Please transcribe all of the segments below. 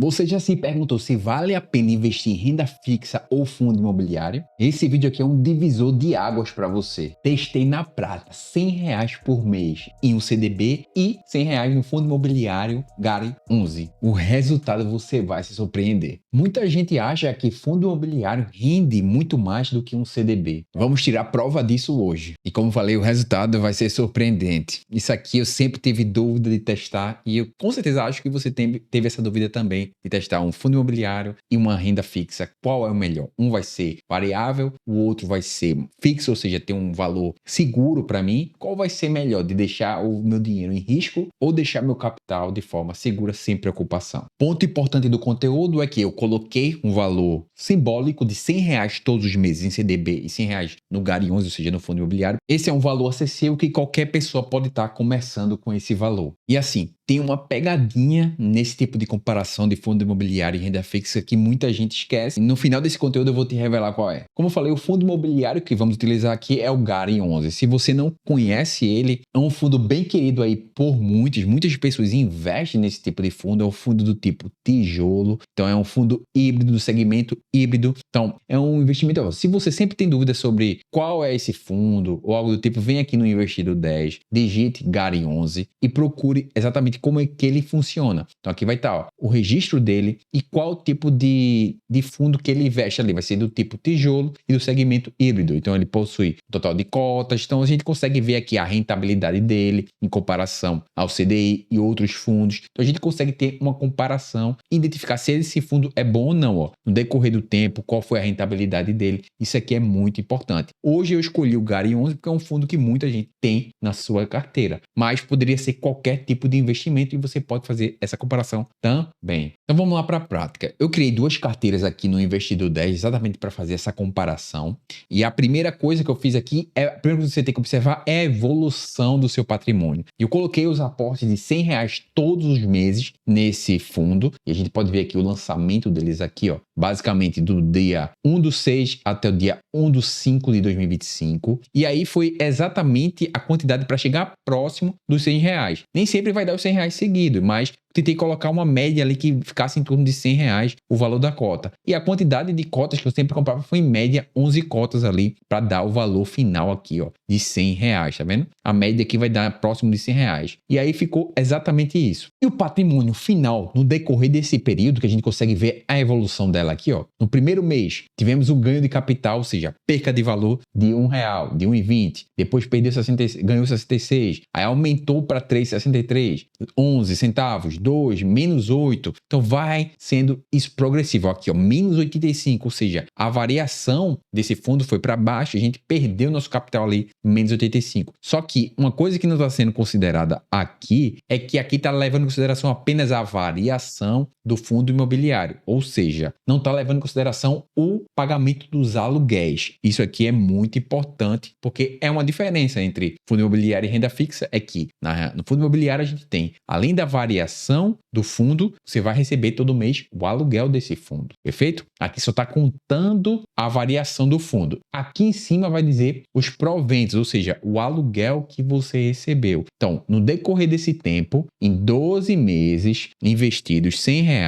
Você já se perguntou se vale a pena investir em renda fixa ou fundo imobiliário? Esse vídeo aqui é um divisor de águas para você. Testei na prática R$ 100 por mês em um CDB e R$ 100 no fundo imobiliário Gari 11. O resultado você vai se surpreender. Muita gente acha que fundo imobiliário rende muito mais do que um CDB. Vamos tirar prova disso hoje. E como falei, o resultado vai ser surpreendente. Isso aqui eu sempre tive dúvida de testar e eu com certeza acho que você teve essa dúvida também de testar um fundo imobiliário e uma renda fixa. Qual é o melhor? Um vai ser variável, o outro vai ser fixo, ou seja, ter um valor seguro para mim. Qual vai ser melhor, de deixar o meu dinheiro em risco ou deixar meu capital de forma segura, sem preocupação? Ponto importante do conteúdo é que eu coloquei um valor simbólico de R$ 100 todos os meses em CDB e R$ 100 no Gari 11, ou seja, no fundo imobiliário. Esse é um valor acessível que qualquer pessoa pode estar começando com esse valor. E assim, tem uma pegadinha nesse tipo de comparação de fundo imobiliário e renda fixa que muita gente esquece. No final desse conteúdo eu vou te revelar qual é. Como eu falei, o fundo imobiliário que vamos utilizar aqui é o Gari 11. Se você não conhece ele, é um fundo bem querido aí por muitas pessoas investem nesse tipo de fundo. É um fundo do tipo tijolo, então é um fundo híbrido, do segmento híbrido. Então é um investimento. Se você sempre tem dúvidas sobre qual é esse fundo ou algo do tipo, vem aqui no Investido 10, digite Gari 11 e procure exatamente como é que ele funciona. Então aqui vai estar o registro dele e qual tipo de fundo que ele investe ali. Vai ser do tipo tijolo e do segmento híbrido. Então ele possui um total de cotas. Então a gente consegue ver aqui a rentabilidade dele em comparação ao CDI e outros fundos. Então a gente consegue ter uma comparação e identificar se esse fundo é bom ou não. Ó. No decorrer do tempo, qual foi a rentabilidade dele. Isso aqui é muito importante. Hoje eu escolhi o Gari 11 porque é um fundo que muita gente tem na sua carteira. Mas poderia ser qualquer tipo de investimento e você pode fazer essa comparação também. Então vamos lá para a prática. Eu criei duas carteiras aqui no Investidor 10 exatamente para fazer essa comparação. E a primeira coisa que eu fiz aqui, a primeira coisa que você tem que observar é a evolução do seu patrimônio. Eu coloquei os aportes de R$ 100 todos os meses nesse fundo. E a gente pode ver aqui o lançamento deles aqui, ó. Basicamente do dia 1/6 até o dia 1/5 de 2025. E aí foi exatamente a quantidade para chegar próximo dos R$ 100. Nem sempre vai dar os R$ 100 seguido, mas tentei colocar uma média ali que ficasse em torno de R$ 100 o valor da cota. E a quantidade de cotas que eu sempre comprava foi em média 11 cotas ali para dar o valor final aqui, ó, de R$ 100, tá vendo? A média aqui vai dar próximo de R$ 100. E aí ficou exatamente isso. E o patrimônio final, no decorrer desse período, que a gente consegue ver a evolução dela aqui, ó. No primeiro mês, tivemos o ganho de capital, ou seja, perca de valor de R$ 1, de 1,20. Depois perdeu 60, ganhou 66. Aí aumentou para 3,63, 11 centavos, 2, menos 8. Então vai sendo isso progressivo. Aqui, ó, menos 85, ou seja, a variação desse fundo foi para baixo, a gente perdeu nosso capital ali, menos 85. Só que uma coisa que não está sendo considerada aqui é que aqui está levando em consideração apenas a variação do fundo imobiliário, ou seja, não está levando em consideração o pagamento dos aluguéis. Isso aqui é muito importante, porque é uma diferença entre fundo imobiliário e renda fixa, é que no fundo imobiliário a gente tem, além da variação do fundo, você vai receber todo mês o aluguel desse fundo, perfeito? Aqui só está contando a variação do fundo. Aqui em cima vai dizer os proventos, ou seja, o aluguel que você recebeu. Então, no decorrer desse tempo, em 12 meses, investidos R$ 100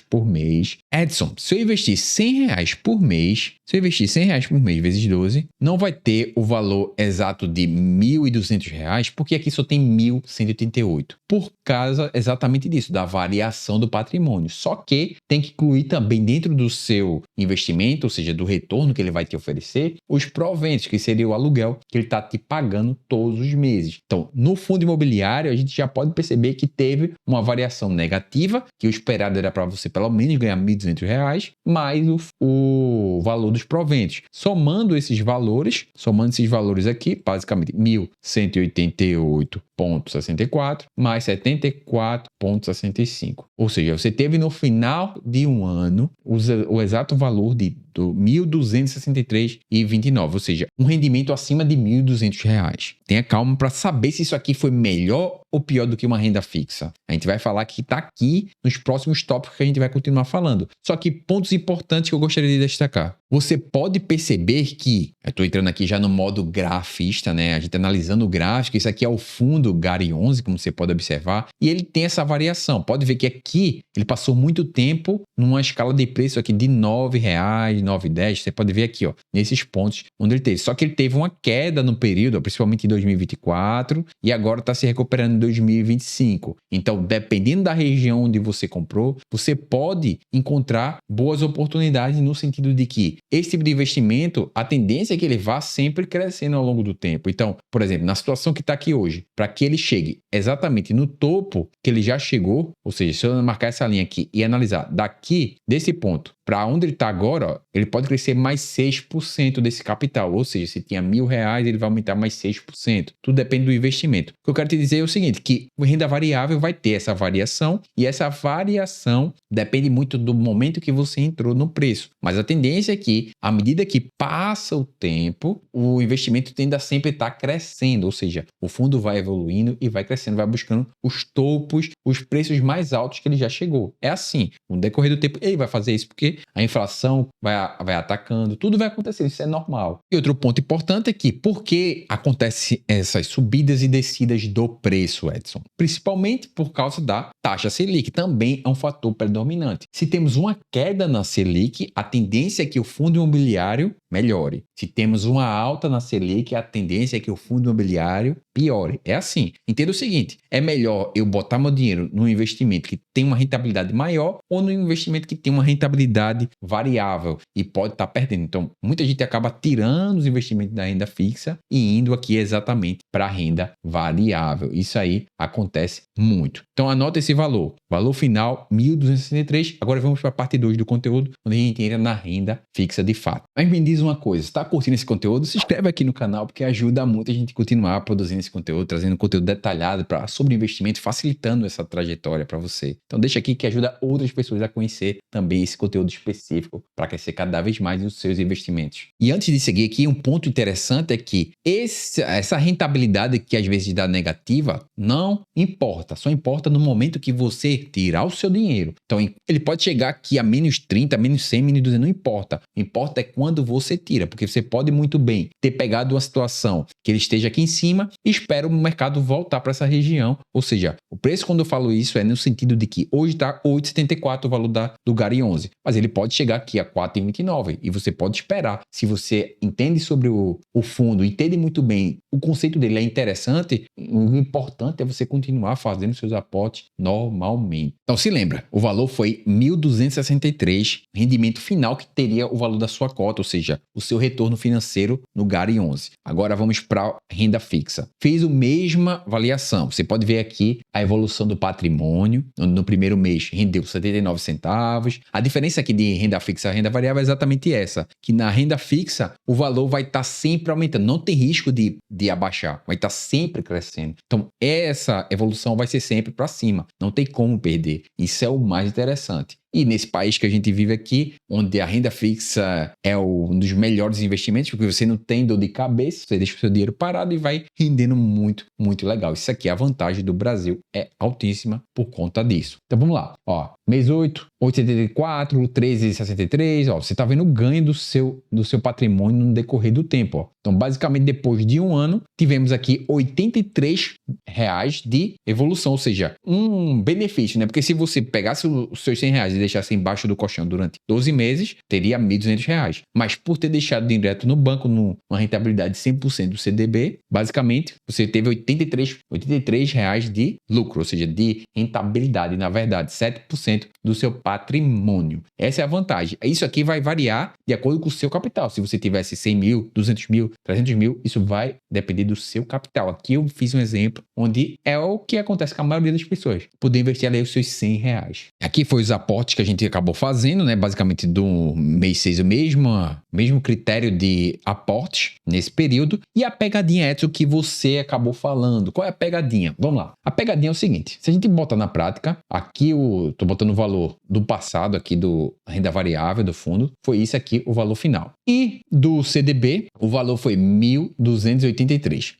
por mês. Edson, se eu investir R$ 100 por mês, R$ 100 por mês vezes 12, não vai ter o valor exato de R$ 1.200, porque aqui só tem 1.188. Por causa exatamente disso, da variação do patrimônio. Só que tem que incluir também dentro do seu investimento, ou seja, do retorno que ele vai te oferecer, os proventos, que seria o aluguel que ele está te pagando todos os meses. Então, no fundo imobiliário, a gente já pode perceber que teve uma variação negativa, que o esperado era para você pelo menos ganhar R$ 1.200, mais o valor dos proventos. Somando esses valores aqui, basicamente 1.188,64 mais 74,65. Ou seja, você teve no final de um ano o exato valor de do 1.263,29, ou seja, um rendimento acima de R$ 1.200. Tenha calma para saber se isso aqui foi melhor ou pior do que uma renda fixa. A gente vai falar que está aqui nos próximos tópicos que a gente vai continuar falando. Só que pontos importantes que eu gostaria de destacar. Você pode perceber que, eu estou entrando aqui já no modo grafista, né? A gente analisando o gráfico, isso aqui é o fundo GARI 11, como você pode observar, e ele tem essa variação. Pode ver que aqui ele passou muito tempo numa escala de preço aqui de R$ 9,00, R$ 9,10. Você pode ver aqui, ó, nesses pontos onde ele teve. Só que ele teve uma queda no período, principalmente em 2024, e agora está se recuperando em 2025. Então, dependendo da região onde você comprou, você pode encontrar boas oportunidades no sentido de que esse tipo de investimento, a tendência é que ele vá sempre crescendo ao longo do tempo. Então, por exemplo, na situação que está aqui hoje, para que ele chegue exatamente no topo que ele já chegou, ou seja, se eu marcar essa linha aqui e analisar daqui, desse ponto, para onde ele está agora, ó, ele pode crescer mais 6% desse capital. Ou seja, se tinha R$ 1.000, ele vai aumentar mais 6%. Tudo depende do investimento. O que eu quero te dizer é o seguinte, que a renda variável vai ter essa variação e essa variação depende muito do momento que você entrou no preço. Mas a tendência é que, à medida que passa o tempo, o investimento tende a sempre estar crescendo. Ou seja, o fundo vai evoluindo e vai crescendo, vai buscando os topos, os preços mais altos que ele já chegou. É assim, no decorrer do tempo, ele vai fazer isso porque a inflação vai atacando, tudo vai acontecer, isso é normal. E outro ponto importante é que, por que acontecem essas subidas e descidas do preço, Edson? Principalmente por causa da taxa Selic, também é um fator predominante. Se temos uma queda na Selic, a tendência é que o fundo imobiliário melhore. Se temos uma alta na Selic, a tendência é que o fundo imobiliário piore. É assim. Entenda o seguinte, é melhor eu botar meu dinheiro num investimento que tem uma rentabilidade maior ou num investimento que tem uma rentabilidade variável e pode estar perdendo. Então, muita gente acaba tirando os investimentos da renda fixa e indo aqui exatamente para a renda variável. Isso aí acontece muito. Então, anota esse valor. Valor final, 1.263. Agora vamos para a parte 2 do conteúdo, onde a gente entra na renda fixa de fato. Mas me diz uma coisa, está curtindo esse conteúdo? Se inscreve aqui no canal, porque ajuda muito a gente a continuar produzindo esse conteúdo, trazendo conteúdo detalhado sobre investimento, facilitando essa trajetória para você. Então deixa aqui que ajuda outras pessoas a conhecer também esse conteúdo específico para crescer cada vez mais os seus investimentos. E antes de seguir aqui, um ponto interessante é que essa rentabilidade que às vezes dá negativa não importa, só importa no momento que você tirar o seu dinheiro. Então ele pode chegar aqui a menos 30, menos 100, menos 200, não importa. O que importa é quando você tira, porque você pode muito bem ter pegado uma situação que ele esteja aqui em cima e espera o mercado voltar para essa região. Ou seja, o preço, quando eu falo isso, é no sentido de que hoje está 8,74 o valor do GARI 11, mas ele pode chegar aqui a 4,29 e você pode esperar. Se você entende sobre o fundo, entende muito bem, o conceito dele é interessante, o importante é você continuar fazendo seus aportes normalmente. Então se lembra, o valor foi 1.263, rendimento final que teria o valor da sua cota, ou seja, o seu retorno financeiro no GARI 11. Agora vamos para renda fixa. Fez a mesma avaliação. Você pode ver aqui a evolução do patrimônio. No primeiro mês rendeu 79 centavos. A diferença aqui de renda fixa e renda variável é exatamente essa, que na renda fixa o valor vai estar sempre aumentando. Não tem risco de abaixar, vai estar sempre crescendo. Então essa evolução vai ser sempre para cima. Não tem como perder. Isso é o mais interessante. E nesse país que a gente vive aqui, onde a renda fixa é um dos melhores investimentos, porque você não tem dor de cabeça, você deixa o seu dinheiro parado e vai rendendo muito, muito legal. Isso aqui, a vantagem do Brasil é altíssima por conta disso. Então vamos lá. Ó, mês 8, 8,74, 13,63. Ó, você está vendo o ganho do seu patrimônio no decorrer do tempo. Ó. Então, basicamente, depois de um ano, tivemos aqui R$ 83 de evolução, ou seja, um benefício, né? Porque se você pegasse os seus R$ 100 e deixasse embaixo do colchão durante 12 meses, teria R$ 1.200. Mas por ter deixado direto no banco, numa rentabilidade de 100% do CDB, basicamente, você teve R$ 83 de lucro, ou seja, de rentabilidade, na verdade, 7% do seu patrimônio. Essa é a vantagem. Isso aqui vai variar de acordo com o seu capital. Se você tivesse 100 mil, 200 mil, 300 mil, isso vai depender do seu capital. Aqui eu fiz um exemplo onde é o que acontece com a maioria das pessoas. Poder investir ali os seus R$ 100. Aqui foi os aportes que a gente acabou fazendo, né? Basicamente basicamente do mês 6 o mesmo critério de aportes nesse período. E a pegadinha é o que você acabou falando. Qual é a pegadinha? Vamos lá. A pegadinha é o seguinte, se a gente bota na prática, aqui tô botando o valor do passado aqui do renda variável do fundo, foi isso aqui o valor final. E do CDB, o valor foi 1.283.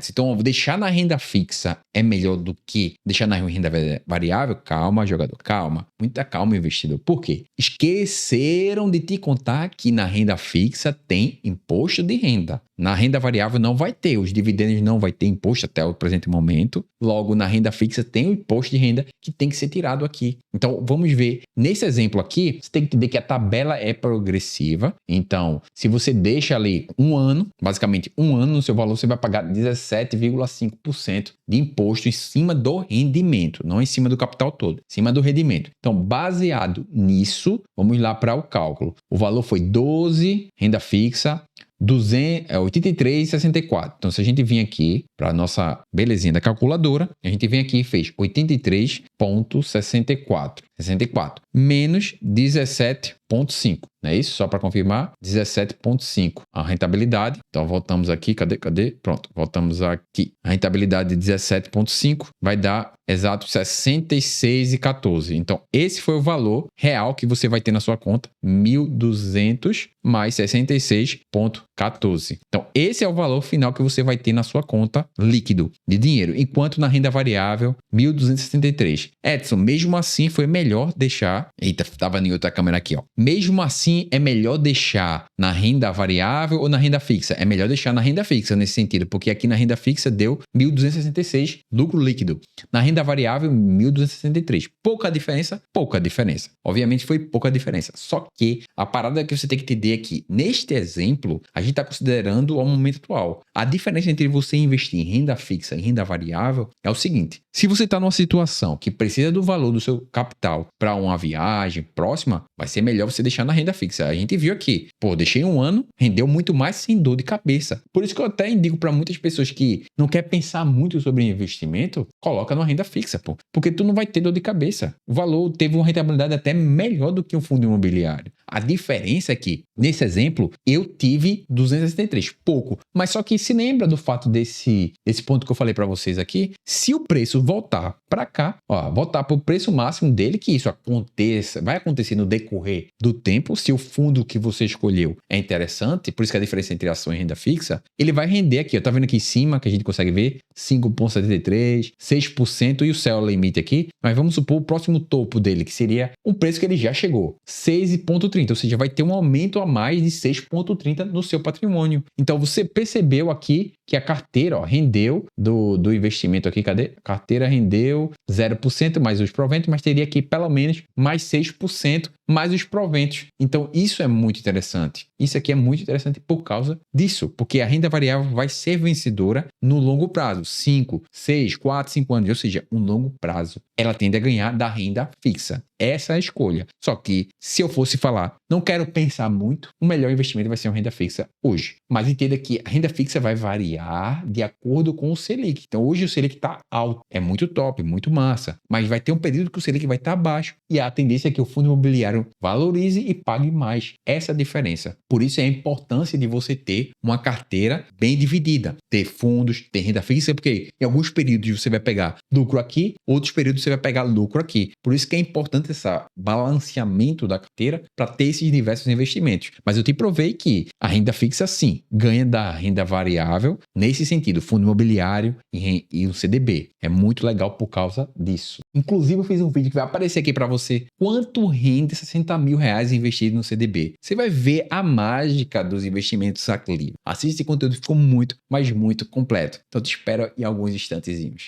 Então deixar na renda fixa é melhor do que deixar na renda variável? Calma, jogador, calma. Muita calma, investidor. Por quê? Esqueceram de te contar que na renda fixa tem imposto de renda. Na renda variável não vai ter, os dividendos não vai ter imposto até o presente momento. Logo, na renda fixa tem o imposto de renda que tem que ser tirado aqui. Então, vamos ver. Nesse exemplo aqui, você tem que entender que a tabela é progressiva. Então, se você deixa ali um ano, basicamente um ano no seu valor, você vai pagar 17,5% de imposto em cima do rendimento, não em cima do capital todo, em cima do rendimento. Então, baseado nisso, vamos lá para o cálculo. O valor foi 12, renda fixa, 83,64. Então, se a gente vir aqui para a nossa belezinha da calculadora, a gente vem aqui e fez 83,64. 64 menos 17,5. Não é isso? Só para confirmar, 17,5. A rentabilidade, então voltamos aqui, cadê? Pronto, voltamos aqui. A rentabilidade de 17,5 vai dar exato 66,14. Então, esse foi o valor real que você vai ter na sua conta, 1.200 mais 66,14. Então, esse é o valor final que você vai ter na sua conta líquido de dinheiro, enquanto na renda variável, 1.273. Edson, mesmo assim foi melhor deixar... Eita, estava em outra câmera aqui, ó. Mesmo assim, é melhor deixar na renda variável ou na renda fixa? É melhor deixar na renda fixa nesse sentido, porque aqui na renda fixa deu 1.266 lucro líquido. Na renda variável, 1.263. Pouca diferença? Pouca diferença. Obviamente foi pouca diferença. Só que a parada que você tem que entender é que, neste exemplo, a gente está considerando o momento atual. A diferença entre você investir em renda fixa e renda variável é o seguinte. Se você está numa situação que precisa do valor do seu capital para uma viagem próxima, vai ser melhor você deixar na renda fixa. A gente viu aqui, deixei um ano, rendeu muito mais sem dor de cabeça. Por isso que eu até indico para muitas pessoas que não quer pensar muito sobre investimento, coloca numa renda fixa, porque tu não vai ter dor de cabeça. O valor teve uma rentabilidade até melhor do que um fundo imobiliário. A diferença é que, nesse exemplo, eu tive 263, pouco. Mas só que se lembra do fato desse ponto que eu falei para vocês aqui, se o preço voltar para cá, voltar para o preço máximo dele, que isso aconteça, vai acontecer no decorrer do tempo, se o fundo que você escolheu é interessante, por isso que a diferença entre ação e renda fixa, ele vai render aqui, tá vendo aqui em cima, que a gente consegue ver, 5,73, 6% e o céu limite aqui, mas vamos supor o próximo topo dele, que seria um preço que ele já chegou, 6,30, ou seja, vai ter um aumento a mais de 6,30 no seu patrimônio. Então, você percebeu aqui que a carteira rendeu do investimento aqui, cadê? A carteira rendeu 0% mais os proventos, mas teria aqui pelo menos mais 6% mais os proventos. Então, isso é muito interessante. Isso aqui é muito interessante por causa disso, porque a renda variável vai ser vencedora no longo prazo, 5, 6, 4, 5 anos, ou seja, um longo prazo. Ela tende a ganhar da renda fixa. Essa é a escolha. Só que, se eu fosse falar, não quero pensar muito, o melhor investimento vai ser uma renda fixa hoje. Mas entenda que a renda fixa vai variar de acordo com o Selic. Então, hoje o Selic está alto. É muito top, muito massa. Mas vai ter um período que o Selic vai estar baixo. E a tendência é que o fundo imobiliário valorize e pague mais. Essa é a diferença. Por isso é a importância de você ter uma carteira bem dividida. Ter fundos, ter renda fixa, porque em alguns períodos você vai pegar lucro aqui, outros períodos você vai pegar lucro aqui. Por isso que é importante esse balanceamento da carteira para ter esses diversos investimentos. Mas eu te provei que a renda fixa, sim, ganha da renda variável nesse sentido, fundo imobiliário e o CDB. É muito legal por causa disso. Inclusive, eu fiz um vídeo que vai aparecer aqui para você quanto rende 60 mil reais investido no CDB. Você vai ver a mágica dos investimentos aqui. Assiste esse conteúdo, ficou muito, mas muito completo. Então, te espero em alguns instantezinhos.